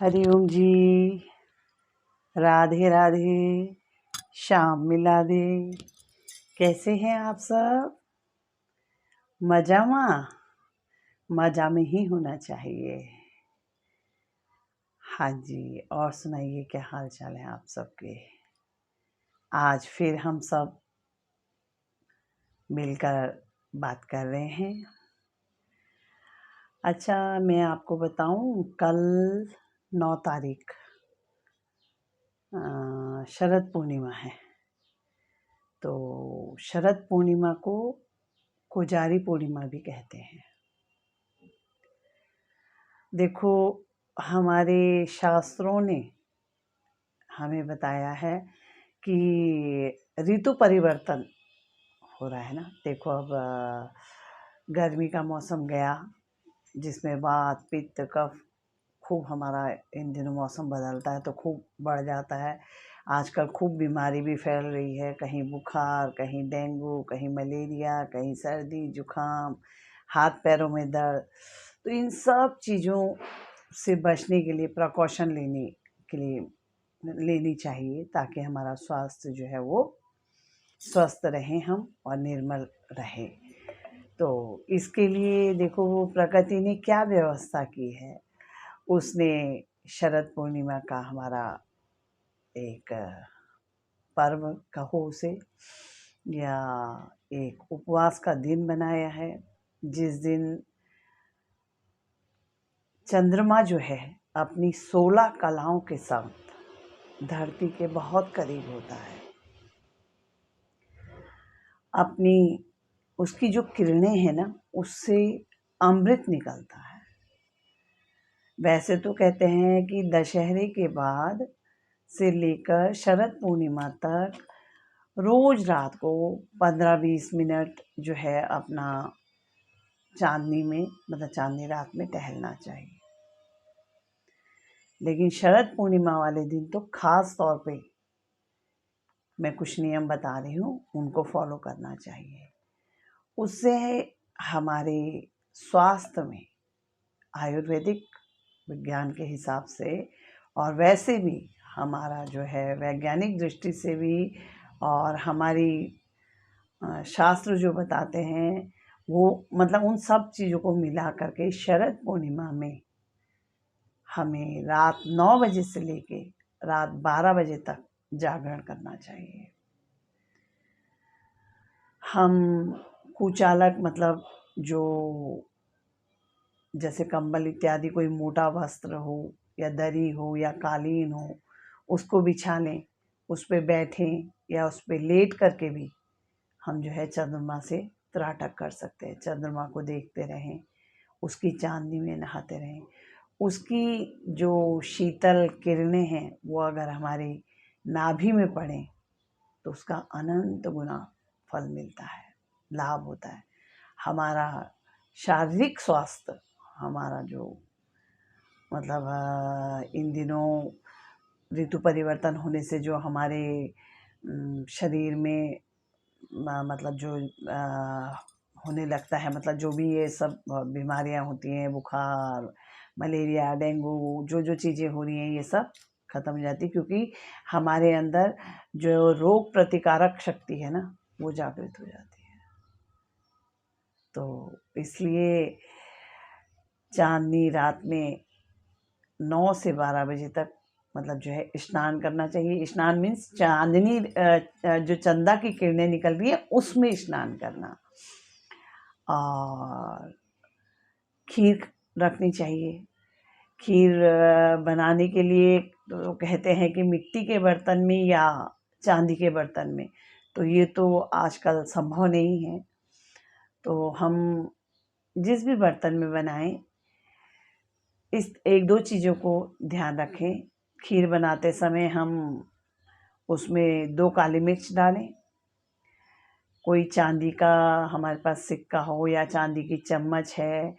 हरिओम जी। राधे राधे। शाम मिला दे। कैसे हैं आप सब? मजा में ही होना चाहिए। हाँ जी, और सुनाइए क्या हाल चाल है आप सबके? आज फिर हम सब मिलकर बात कर रहे हैं। अच्छा, मैं आपको बताऊं, कल 9 तारीख शरद पूर्णिमा है। तो शरद पूर्णिमा को कोजारी पूर्णिमा भी कहते हैं। देखो, हमारे शास्त्रों ने हमें बताया है कि ऋतु परिवर्तन हो रहा है ना। देखो, अब गर्मी का मौसम गया, जिसमें वात पित्त कफ खूब हमारा इन दिनों मौसम बदलता है तो खूब बढ़ जाता है। आजकल खूब बीमारी भी फैल रही है, कहीं बुखार, कहीं डेंगू, कहीं मलेरिया, कहीं सर्दी जुकाम, हाथ पैरों में दर्द। तो इन सब चीज़ों से बचने के लिए प्रिकॉशन लेनी चाहिए, ताकि हमारा स्वास्थ्य जो है वो स्वस्थ रहे हम और निर्मल रहे। तो इसके लिए देखो, वो प्रकृति ने क्या व्यवस्था की है। उसने शरद पूर्णिमा का हमारा एक पर्व कहो उसे, या एक उपवास का दिन बनाया है, जिस दिन चंद्रमा जो है अपनी 16 कलाओं के साथ धरती के बहुत करीब होता है। अपनी उसकी जो किरणें हैं ना, उससे अमृत निकलता है। वैसे तो कहते हैं कि दशहरे के बाद से लेकर शरद पूर्णिमा तक रोज रात को 15-20 मिनट जो है अपना चांदनी में, मतलब चांदनी रात में टहलना चाहिए। लेकिन शरद पूर्णिमा वाले दिन तो खास तौर पे मैं कुछ नियम बता रही हूँ, उनको फॉलो करना चाहिए। उससे हमारे स्वास्थ्य में आयुर्वेदिक विज्ञान के हिसाब से, और वैसे भी हमारा जो है वैज्ञानिक दृष्टि से भी, और हमारी शास्त्र जो बताते हैं वो, मतलब उन सब चीज़ों को मिला करके शरद पूर्णिमा में हमें रात 9 बजे से लेके रात 12 बजे तक जागरण करना चाहिए। हम कुचालक, मतलब जो जैसे कंबल इत्यादि कोई मोटा वस्त्र हो या दरी हो या कालीन हो, उसको बिछा लें, उस पर बैठें, या उस पर लेट करके भी हम जो है चंद्रमा से त्राटक कर सकते हैं। चंद्रमा को देखते रहें, उसकी चांदनी में नहाते रहें। उसकी जो शीतल किरणें हैं वो अगर हमारी नाभि में पड़ें तो उसका अनंत गुना फल मिलता है, लाभ होता है। हमारा शारीरिक स्वास्थ्य, हमारा जो मतलब इन दिनों ऋतु परिवर्तन होने से जो हमारे शरीर में मतलब जो होने लगता है, मतलब जो भी ये सब बीमारियां होती हैं, बुखार, मलेरिया, डेंगू, जो चीज़ें हो रही हैं, ये सब खत्म हो जाती, क्योंकि हमारे अंदर जो रोग प्रतिकारक शक्ति है ना, वो जागृत हो जाती है। तो इसलिए चांदनी रात में 9 से 12 बजे तक मतलब जो है स्नान करना चाहिए। स्नान मीन्स चांदनी जो चंदा की किरणें निकल रही है उसमें स्नान करना। और खीर रखनी चाहिए। खीर बनाने के लिए तो कहते हैं कि मिट्टी के बर्तन में या चांदी के बर्तन में, तो ये तो आजकल संभव नहीं है। तो हम जिस भी बर्तन में बनाएं, इस 1-2 चीज़ों को ध्यान रखें। खीर बनाते समय हम उसमें 2 काली मिर्च डालें। कोई चांदी का हमारे पास सिक्का हो या चांदी की चम्मच है,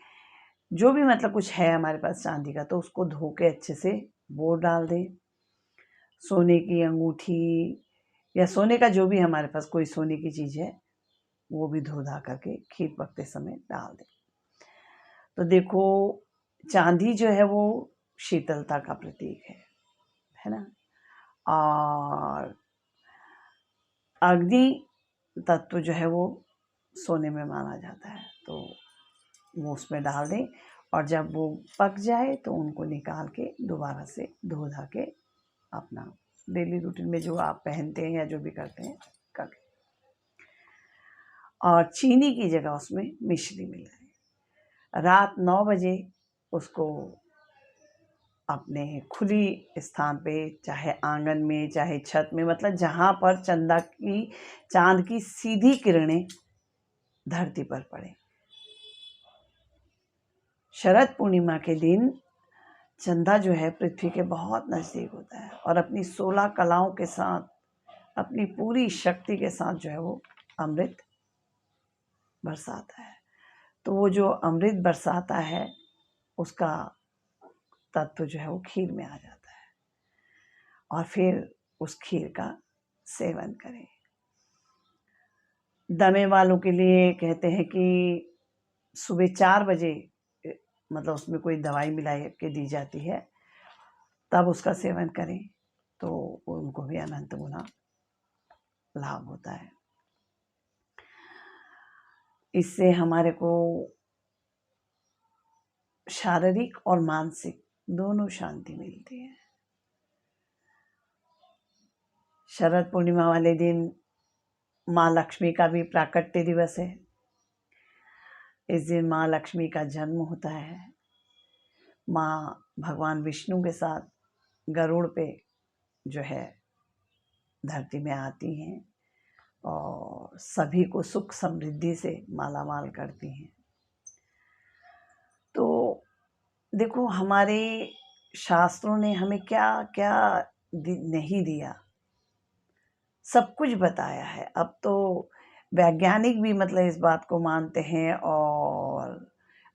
जो भी मतलब कुछ है हमारे पास चांदी का, तो उसको धो के अच्छे से वो डाल दें। सोने की अंगूठी या सोने का जो भी हमारे पास कोई सोने की चीज़ है, वो भी धो धा करके खीर पकते समय डाल दें। तो देखो, चांदी जो है वो शीतलता का प्रतीक है ना। और अग्नि तत्व जो है वो सोने में माना जाता है, तो वो उसमें डाल दें और जब वो पक जाए तो उनको निकाल के दोबारा से धो धा के अपना डेली रूटीन में जो आप पहनते हैं या जो भी करते हैं कर। और चीनी की जगह उसमें मिश्री मिलाएं। रात 9 बजे उसको अपने खुली स्थान पे, चाहे आंगन में चाहे छत में, मतलब जहाँ पर चांद की सीधी किरणें धरती पर पड़े। शरद पूर्णिमा के दिन चंदा जो है पृथ्वी के बहुत नज़दीक होता है और अपनी 16 कलाओं के साथ, अपनी पूरी शक्ति के साथ जो है वो अमृत बरसाता है। तो वो जो अमृत बरसाता है उसका तत्व जो है वो खीर में आ जाता है और फिर उस खीर का सेवन करें। दमे वालों के लिए कहते हैं कि सुबह 4 बजे, मतलब उसमें कोई दवाई मिला के दी जाती है, तब उसका सेवन करें तो उनको भी अनंत गुना लाभ होता है। इससे हमारे को शारीरिक और मानसिक दोनों शांति मिलती है। शरद पूर्णिमा वाले दिन माँ लक्ष्मी का भी प्राकट्य दिवस है। इस दिन माँ लक्ष्मी का जन्म होता है। माँ भगवान विष्णु के साथ गरुड़ पे जो है धरती में आती हैं और सभी को सुख समृद्धि से मालामाल करती हैं। तो देखो हमारे शास्त्रों ने हमें क्या क्या नहीं दिया, सब कुछ बताया है। अब तो वैज्ञानिक भी मतलब इस बात को मानते हैं और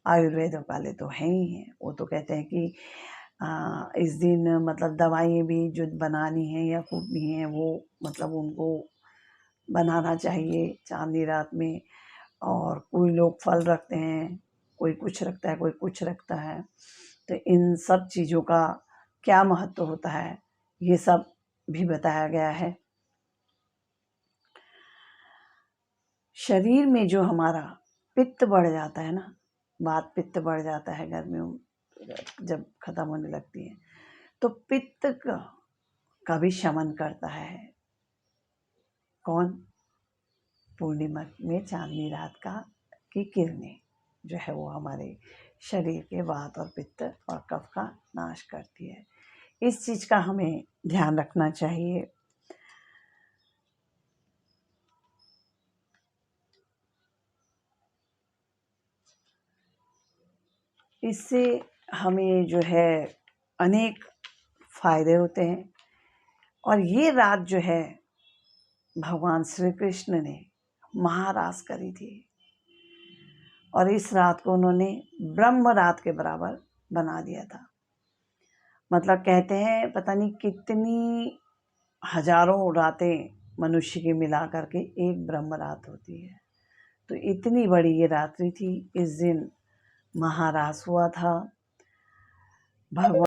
आयुर्वेद वाले तो हैं ही हैं। वो तो कहते हैं कि इस दिन मतलब दवाइयाँ भी जो बनानी है या कूटनी है वो मतलब उनको बनाना चाहिए चांदनी रात में। और कोई लोग फल रखते हैं, कोई कुछ रखता है, कोई कुछ रखता है। तो इन सब चीज़ों का क्या महत्व होता है ये सब भी बताया गया है। शरीर में जो हमारा पित्त बढ़ जाता है ना, वात पित्त बढ़ जाता है गर्मियों जब खत्म होने लगती है, तो पित्त का भी शमन करता है। कौन? पूर्णिमा में चांदनी रात की किरणें जो है वो हमारे शरीर के वात और पित्त और कफ का नाश करती है। इस चीज़ का हमें ध्यान रखना चाहिए। इससे हमें जो है अनेक फायदे होते हैं। और ये रात जो है भगवान श्री कृष्ण ने महारास करी थी और इस रात को उन्होंने ब्रह्म रात के बराबर बना दिया था। मतलब कहते हैं पता नहीं कितनी हजारों रातें मनुष्य की मिला करके एक ब्रह्म रात होती है। तो इतनी बड़ी ये रात्रि थी, इस दिन महारास हुआ था। भगवान